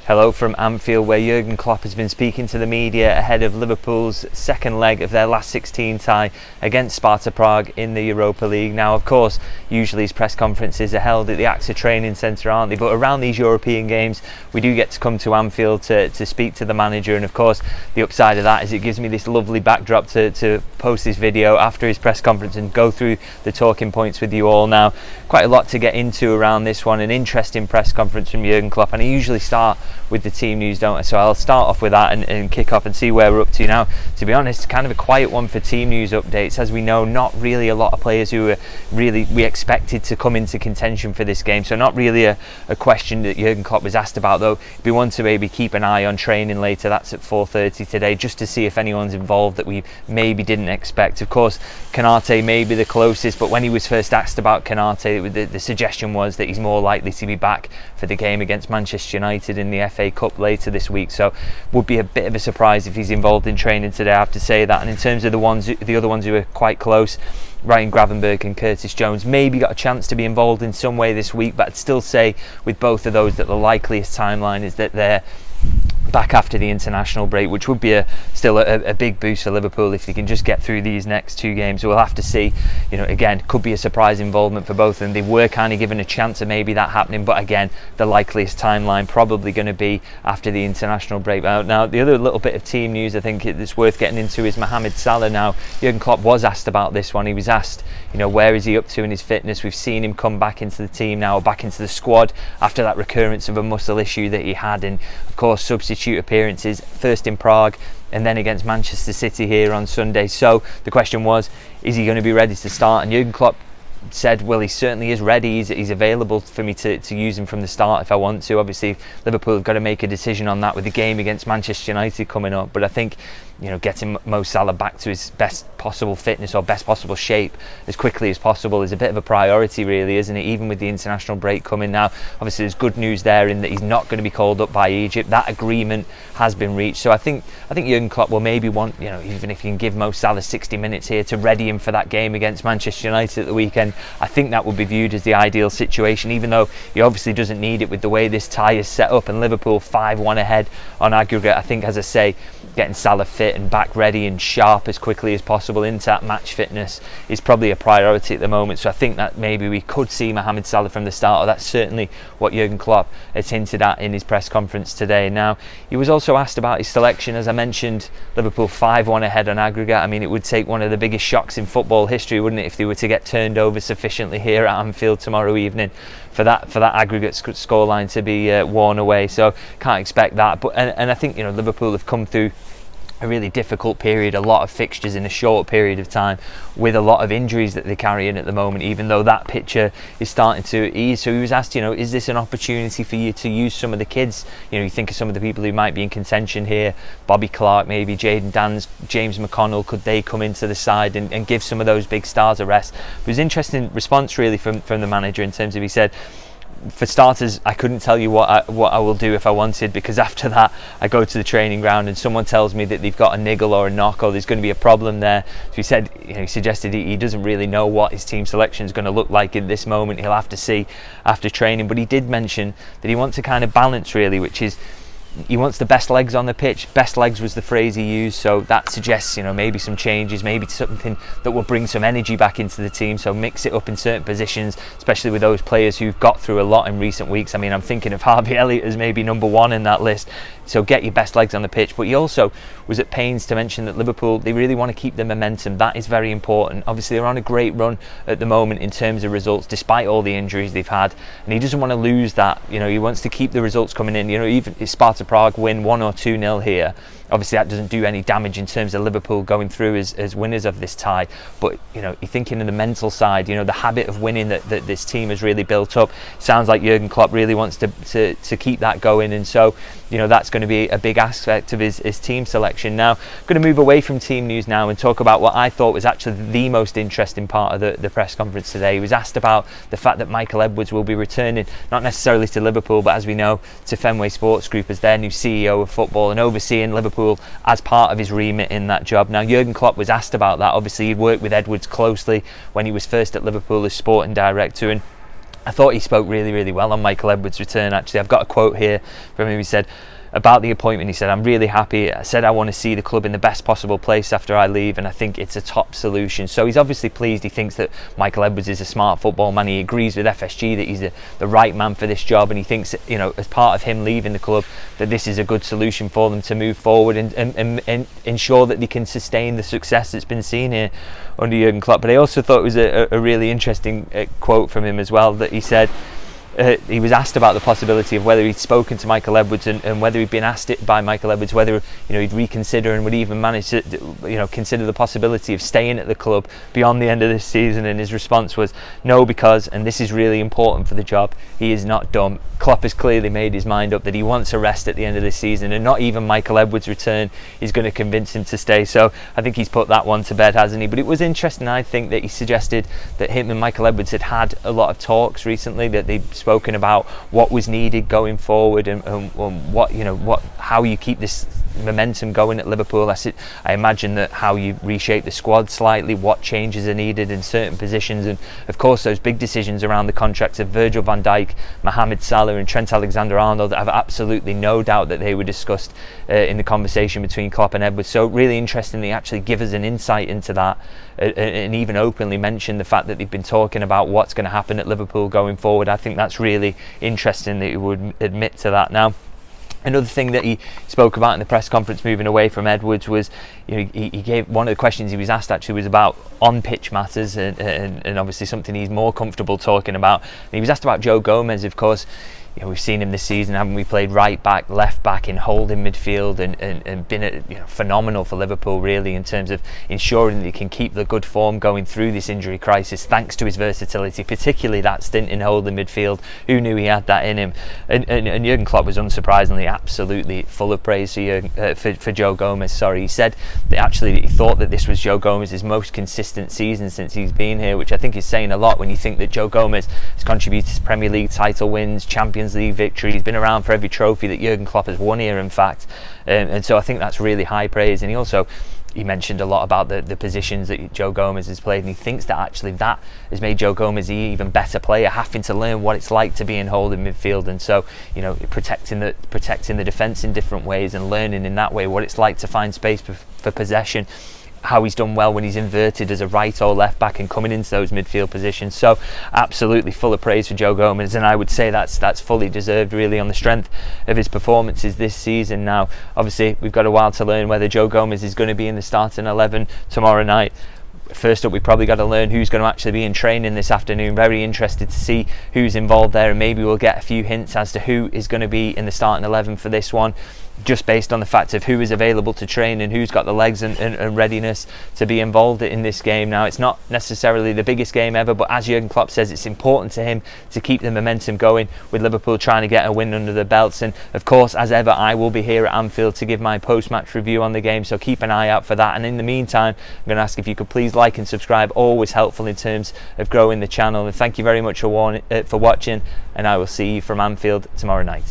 Hello from Anfield, where Jurgen Klopp has been speaking to the media ahead of Liverpool's second leg of their last 16 tie against Sparta Prague in the Europa League. Now, of course, usually his press conferences are held at the AXA training centre, aren't they? But around these European games, we do get to come to Anfield to speak to the manager. And of course, the upside of that is it gives me this lovely backdrop to post this video after his press conference and go through the talking points with you all. Now, quite a lot to get into around this one. An interesting press conference from Jurgen Klopp, and I usually start with the team news, don't I? So I'll start off with that and kick off and see where we're up to now. To be honest, kind of a quiet one for team news updates. As we know, not really a lot of players who we expected to come into contention for this game. So not really a question that Jurgen Klopp was asked about, though. We want to maybe keep an eye on training later. That's at 4:30 today, just to see if anyone's involved that we maybe didn't expect. Of course, Konate may be the closest, but when he was first asked about Konate, the suggestion was that he's more likely to be back for the game against Manchester United in the FA Cup later this week. So would be a bit of a surprise if he's involved in training today, I have to say that. And in terms of the other ones who are quite close, Ryan Gravenberch and Curtis Jones maybe got a chance to be involved in some way this week, but I'd still say with both of those that the likeliest timeline is that they're back after the international break, which would be still a big boost for Liverpool if they can just get through these next two games. We'll have to see. Again, could be a surprise involvement for both of them. They were kind of given a chance of maybe that happening, but again, the likeliest timeline probably going to be after the international break. Now, the other little bit of team news I think it's worth getting into is Mohamed Salah. Now, Jurgen Klopp was asked about this one. He was asked, where is he up to in his fitness? We've seen him come back into the team now, back into the squad after that recurrence of a muscle issue that he had, and of course substitute appearances, first in Prague and then against Manchester City here on Sunday. So the question was, is he going to be ready to start? And Jurgen Klopp said, well, he certainly is ready. He's available for me to use him from the start if I want to. Obviously, Liverpool have got to make a decision on that with the game against Manchester United coming up. But I think, getting Mo Salah back to his best possible fitness or best possible shape as quickly as possible is a bit of a priority, really, isn't it? Even with the international break coming now. Obviously, there's good news there in that he's not going to be called up by Egypt. That agreement has been reached. So I think Jurgen Klopp will maybe want, even if you can give Mo Salah 60 minutes here to ready him for that game against Manchester United at the weekend, I think that would be viewed as the ideal situation, even though he obviously doesn't need it with the way this tie is set up and Liverpool 5-1 ahead on aggregate. I think, as I say, getting Salah fit and back ready and sharp as quickly as possible into that match fitness is probably a priority at the moment. So I think that maybe we could see Mohamed Salah from the start, or that's certainly what Jurgen Klopp has hinted at in his press conference today. Now, he was also asked about his selection. As I mentioned, Liverpool 5-1 ahead on aggregate. I mean, it would take one of the biggest shocks in football history, wouldn't it, if they were to get turned over sufficiently here at Anfield tomorrow evening for that aggregate scoreline to be worn away. So can't expect that. But and I think Liverpool have come through a really difficult period, a lot of fixtures in a short period of time, with a lot of injuries that they're carrying at the moment, even though that picture is starting to ease. So he was asked, is this an opportunity for you to use some of the kids? You think of some of the people who might be in contention here, Bobby Clark, maybe Jayden Danns, James McConnell, could they come into the side and give some of those big stars a rest? It was an interesting response really from the manager, in terms of, he said, for starters, I couldn't tell you what I will do if I wanted, because after that I go to the training ground and someone tells me that they've got a niggle or a knock or there's going to be a problem there. So he said, he suggested he doesn't really know what his team selection is going to look like in this moment. He'll have to see after training. But he did mention that he wants a kind of balance, really, which is he wants the best legs on the pitch. Best legs was the phrase he used, so that suggests maybe some changes, maybe something that will bring some energy back into the team. So mix it up in certain positions, especially with those players who've got through a lot in recent weeks. I mean, I'm thinking of Harvey Elliott as maybe number one in that list. So get your best legs on the pitch. But he also was at pains to mention that Liverpool, they really want to keep the momentum. That is very important. Obviously, they're on a great run at the moment in terms of results, despite all the injuries they've had, and he doesn't want to lose that. He wants to keep the results coming in. Even if Sparta Prague win 1 or 2-0 here, obviously that doesn't do any damage in terms of Liverpool going through as winners of this tie. But you're thinking of the mental side, the habit of winning that this team has really built up. Sounds like Jurgen Klopp really wants to keep that going, and so that's going to be a big aspect of his team selection. Now, I'm going to move away from team news now and talk about what I thought was actually the most interesting part of the press conference today. He was asked about the fact that Michael Edwards will be returning, not necessarily to Liverpool, but as we know, to Fenway Sports Group as their new CEO of football and overseeing Liverpool as part of his remit in that job. Now, Jurgen Klopp was asked about that. Obviously, he'd worked with Edwards closely when he was first at Liverpool as sporting director, and I thought he spoke really, really well on Michael Edwards' return. Actually, I've got a quote here from him. He said about the appointment, he said, "I'm really happy. I said I want to see the club in the best possible place after I leave, and I think it's a top solution." So he's obviously pleased. He thinks that Michael Edwards is a smart football man. He agrees with FSG that he's the right man for this job, and he thinks that, you know, as part of him leaving the club, that this is a good solution for them to move forward and ensure that they can sustain the success that's been seen here under Jurgen Klopp. But I also thought it was a really interesting quote from him as well, that he said, he was asked about the possibility of whether he'd spoken to Michael Edwards and whether he'd been asked it by Michael Edwards, whether, you know, he'd reconsider and would even manage to, you know, consider the possibility of staying at the club beyond the end of this season. And his response was no, because, and this is really important for the job, he is not dumb. Klopp has clearly made his mind up that he wants a rest at the end of this season, and not even Michael Edwards' return is going to convince him to stay. So I think he's put that one to bed, hasn't he? But it was interesting, I think, that he suggested that him and Michael Edwards had a lot of talks recently, that they'd spoken about what was needed going forward and what, you know, how you keep this momentum going at Liverpool. I imagine that how you reshape the squad slightly, what changes are needed in certain positions, and of course those big decisions around the contracts of Virgil van Dijk, Mohamed Salah and Trent Alexander-Arnold. I have absolutely no doubt that they were discussed in the conversation between Klopp and Edwards. So really interesting, they actually give us an insight into that and even openly mention the fact that they've been talking about what's going to happen at Liverpool going forward. I think that's really interesting that he would admit to that. Now, another thing that he spoke about in the press conference moving away from Edwards was, you know, he gave, one of the questions he was asked actually was about on-pitch matters and obviously something he's more comfortable talking about. And he was asked about Joe Gomez. Of course, you know, we've seen him this season, haven't we? Played right back, left back, in holding midfield, and been phenomenal for Liverpool, really, in terms of ensuring that he can keep the good form going through this injury crisis, thanks to his versatility, particularly that stint in holding midfield. Who knew he had that in him? And Jurgen Klopp was unsurprisingly absolutely full of praise for Joe Gomez. Sorry, he said that actually he thought that this was Joe Gomez's most consistent season since he's been here, which I think is saying a lot when you think that Joe Gomez has contributed to Premier League title wins, Champions League victory. He's been around for every trophy that Jurgen Klopp has won here, in fact, and so I think that's really high praise. And he mentioned a lot about the positions that Joe Gomez has played, and he thinks that actually that has made Joe Gomez an even better player, having to learn what it's like to be in holding midfield, and so, you know, protecting the defence in different ways and learning in that way what it's like to find space for possession, how he's done well when he's inverted as a right or left back and coming into those midfield positions. So absolutely full of praise for Joe Gomez, and I would say that's fully deserved, really, on the strength of his performances this season. Now, obviously, we've got a while to learn whether Joe Gomez is going to be in the starting 11 tomorrow night. First up, we've probably got to learn who's going to actually be in training this afternoon. Very interested to see who's involved there, and maybe we'll get a few hints as to who is going to be in the starting 11 for this one, just based on the fact of who is available to train and who's got the legs and readiness to be involved in this game. Now, it's not necessarily the biggest game ever, but as Jurgen Klopp says, it's important to him to keep the momentum going, with Liverpool trying to get a win under their belts. And of course, as ever, I will be here at Anfield to give my post-match review on the game, so keep an eye out for that. And in the meantime, I'm going to ask if you could please like and subscribe, always helpful in terms of growing the channel. And thank you very much for watching, and I will see you from Anfield tomorrow night.